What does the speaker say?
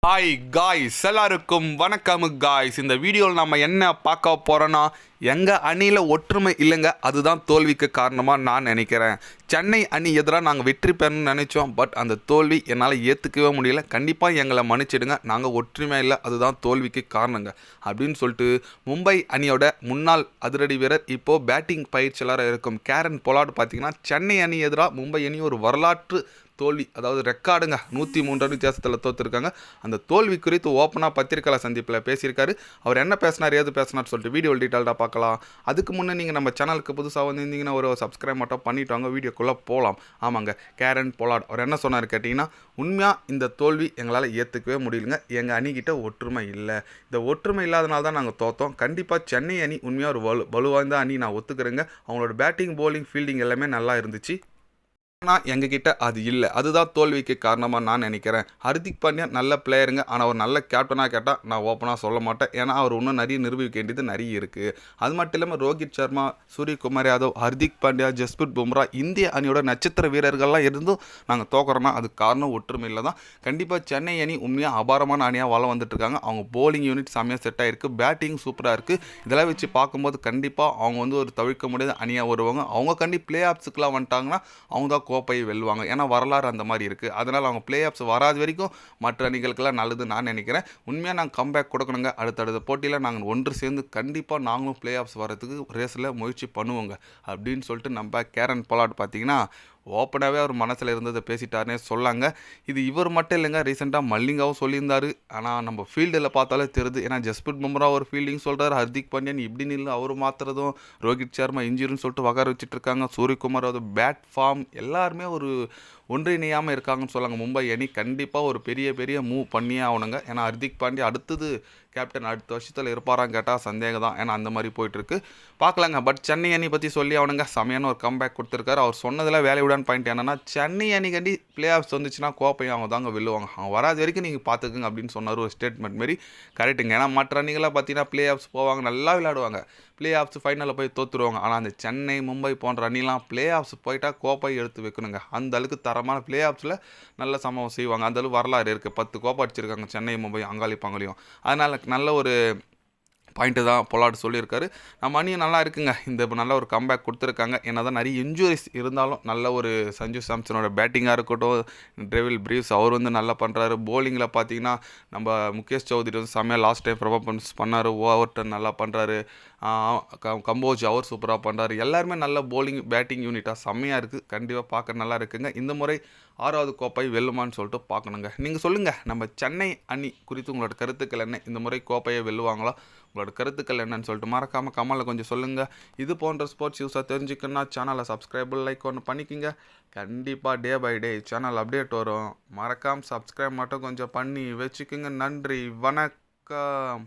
Hi guys, எல்லாருக்கும் வணக்கம் guys. இந்த வீடியோவில் நம்ம என்ன பார்க்க போகிறோன்னா, எங்கள் அணியில் ஒற்றுமை இல்லைங்க, அதுதான் தோல்விக்கு காரணமாக நான் நினைக்கிறேன். சென்னை அணி எதிராக நாங்கள் வெற்றி பெறணும்னு நினச்சோம், பட் அந்த தோல்வி என்னால் ஏற்றுக்கவே முடியல. கண்டிப்பாக எங்களை மன்னிச்சிடுங்க, நாங்கள் ஒற்றுமை இல்லை, அதுதான் தோல்விக்கு காரணங்க அப்படின்னு சொல்லிட்டு மும்பை அணியோட முன்னாள் அதிரடி வீரர் இப்போது பேட்டிங் பயிற்சியாளராக இருக்கும் கேரன் பொலார்ட் பார்த்தீங்கன்னா, சென்னை அணி எதிராக மும்பை அணி ஒரு வரலாற்று தோல்வி, அதாவது ரெக்கார்டுங்க, 103 ரன் வித்தியாசத்தில் தோற்றுருக்காங்க. அந்த தோல்வி குறித்து ஓப்பனாக பத்திரிகையாளர் சந்திப்பில் பேசியிருக்காரு. அவர் என்ன பேசினார், ஏது பேசினார் சொல்லிட்டு வீடியோ டீட்டெயில்டாக பார்க்கலாம். அதுக்கு முன்னே நீங்கள் நம்ம சேனலுக்கு புதுசாக வந்திருந்தீங்கன்னா ஒரு சப்ஸ்கிரைப் மட்டும் பண்ணிவிட்டு வாங்க, வீடியோக்குள்ளே போகலாம். ஆமாங்க, கேரன் பொலார்ட் அவர் என்ன சொன்னார் கேட்டிங்கன்னா, உண்மையாக இந்த தோல்வி எங்களால் ஏற்றுக்கவே முடியலங்க, எங்கள் அணிக்கிட்ட ஒற்றுமை இல்லை. இந்த ஒற்றுமை இல்லாதனால தான் நாங்கள் தோற்றோம். கண்டிப்பாக சென்னை அணி உண்மையாக ஒரு வலுவாய்ந்த அணி, நான் ஒத்துக்கிறேங்க. அவங்களோட பேட்டிங் போலிங் ஃபீல்டிங் எல்லாமே நல்லா இருந்துச்சு. ஆனால் எங்ககிட்ட அது இல்லை, அதுதான் தோல்விக்கு காரணமாக நான் நினைக்கிறேன். ஹர்திக் பாண்டியா நல்ல பிளேயருங்க, ஆனால் அவர் நல்ல கேப்டனாக கேட்டால் நான் ஓப்பனாக சொல்ல மாட்டேன். ஏன்னா அவர் இன்னும் நிறைய நிரூபிக்க வேண்டியது நிறைய இருக்குது. அது மட்டும் இல்லாமல் ரோஹித் சர்மா, சூரியகுமார் யாதவ், ஹர்திக் பாண்டியா, ஜஸ்பிரித் பும்ரா, இந்திய அணியோட நட்சத்திர வீரர்கள்லாம் இருந்தும் நாங்கள் தோக்குறோன்னா அது காரணம் ஒற்றுமை இல்லை தான். கண்டிப்பாக சென்னை அணி உண்மையாக அபாரமான அணியாக வளம் வந்துட்டுருக்காங்க. அவங்க போலிங் யூனிட் செம்மையாக செட் ஆகிருக்கு, பேட்டிங் சூப்பராக இருக்குது. இதெல்லாம் வச்சு பார்க்கும்போது கண்டிப்பாக அவங்க ஒரு தவிர்க்க முடியாத அணியாக வருவாங்க. அவங்க பிளே ஆஃப்ஸுக்கெலாம் வந்துட்டாங்கன்னா அவங்க தான் கோப்பையை வெல்லுவாங்க. ஏன்னா வரலாறு அந்த மாதிரி இருக்குது. அதனால் அவங்க பிளே ஆஃப்ஸ் வராது வரைக்கும் மற்ற அணிகளுக்கெல்லாம் நல்லது நான் நினைக்கிறேன். உண்மையாக நாங்கள் கம்பேக் கொடுக்கணுங்க. அடுத்தடுத்த போட்டியில் நாங்கள் ஒன்று சேர்ந்து கண்டிப்பாக நாங்களும் பிளே ஆஃப்ஸ் வரதுக்கு ரேஸில் முயற்சி பண்ணுவோங்க அப்படின்னு சொல்லிட்டு நம்ம கேரன் பொலார்ட் பார்த்தீங்கன்னா ஓப்பனாகவே அவர் மனசில் இருந்ததை பேசிட்டாருனே சொல்லாங்க. இது இவர் மட்டும் இல்லைங்க, ரீசெண்டாக மல்லிங்காவும் சொல்லியிருந்தார். ஆனால் நம்ம ஃபீல்டில் பார்த்தாலே தெரியுது. ஏன்னா ஜஸ்பிரித் பும்ரா ஒரு ஃபீல்டிங் சொல்கிறார், ஹர்திக் பாண்டியன் இப்படின்னு இல்லை அவர் மாற்றுறதும், ரோஹித் சர்மா இன்ஜுரின்னு சொல்லிட்டு வகார வச்சுட்ருக்காங்க, சூரியகுமார் அது பேட் ஃபார்ம், எல்லாருமே ஒரு ஒன்றிணையாமல் இருக்காங்கன்னு சொல்லாங்க. மும்பை அணி கண்டிப்பாக ஒரு பெரிய மூவ் பண்ணியே ஆகணுங்க. ஏன்னா ஹர்திக் பாண்டியா அடுத்தது கேப்டன் அடுத்த வருஷத்தில் இருப்பாரான்னு கேட்டால் சந்தேகம் தான். ஏன்னா அந்த மாதிரி போயிட்டுருக்கு, பார்க்கலாங்க. பட் சென்னை அணி பற்றி சொல்லி அவனுங்க செமையான ஒரு கம்பேக் கொடுத்துருக்காரு. அவர் சொன்னதில் வேலையுடன் பாயிண்ட் என்னன்னா, சென்னை அணி கண்டி பிளே ஆஃப்ஸ் வந்துச்சுன்னா கோப்பையும் அவங்க தாங்க வெல்லுவாங்க, அவங்க வராது வரைக்கும் நீங்கள் பார்த்துக்குங்க அப்படின்னு சொன்னார். ஒரு ஸ்டேட்மெண்ட் மாரி கரெக்டுங்க. ஏன்னா மற்ற அணிகளாக பார்த்தீங்கன்னா பிளே ஆஃப்ஸ் போவாங்க, நல்லா விளையாடுவாங்க, பிளே ஆஃப்ஸ் ஃபைனலில் போய் தோற்றுருவாங்க. ஆனால் அந்த சென்னை, மும்பை போன்ற அணிலாம் பிளே ஆஃப்ஸ் போயிட்டால் கோப்பை எடுத்து வைக்கணுங்க. அந்த அளவுக்கு தரமான பிளே ஆஃப்ஸில் நல்ல சம்பவம் செய்வாங்க. அந்த அளவுக்கு வரலாறு இருக்குது. 10 கோப்பை அடிச்சிருக்காங்க சென்னை, மும்பை, அங்காளி பங்காளியும். அதனால் நல்ல ஒரு பாயிண்ட்டு தான் பொலார்ட் சொல்லியிருக்காரு. நம்ம அணியும் நல்லா இருக்குங்க, இந்த நல்ல ஒரு கம்பேக் கொடுத்துருக்காங்க. ஏன்னா தான் நிறைய இன்ஜுரிஸ் இருந்தாலும் நல்ல ஒரு சஞ்சு சாம்சனோட பேட்டிங்காக இருக்கட்டும், டெவில் பிரீவ்ஸ் அவர் நல்லா பண்ணுறாரு. போலிங்கில் பார்த்தீங்கன்னா நம்ம முகேஷ் சௌத்ரி செம்மையாக லாஸ்ட் டைம் பர்ஃபார்மன்ஸ் பண்ணார், ஓவர்டன் நல்லா பண்ணுறாரு, கம்போஜ் அவர் சூப்பராக பண்ணுறாரு. எல்லாருமே நல்ல போலிங் பேட்டிங் யூனிட்டாக செம்மையாக இருக்குது. கண்டிப்பாக பார்க்க நல்லா இருக்குங்க. இந்த முறை 6வது கோப்பை வெல்லுமான்னு சொல்லிட்டு பார்க்கணுங்க. நீங்கள் சொல்லுங்கள், நம்ம சென்னை அணி குறித்து உங்களோட கருத்துக்கள் என்ன? இந்த முறை கோப்பையை வெல்லுவாங்களா? உங்களோட கருத்துக்கள் என்னன்னு சொல்லிட்டு மறக்காமல் கமெண்ட்டில் கொஞ்சம் சொல்லுங்கள். இது போன்ற ஸ்போர்ட்ஸ் நியூஸாக தெரிஞ்சுக்கணுன்னா சேனலை சப்ஸ்கிரைப் லைக் ஒன்று பண்ணிக்கோங்க. கண்டிப்பாக day by day channel update வரும், மறக்காமல் சப்ஸ்கிரைப் மட்டும் கொஞ்சம் பண்ணி வச்சுக்கோங்க. நன்றி, வணக்கம்.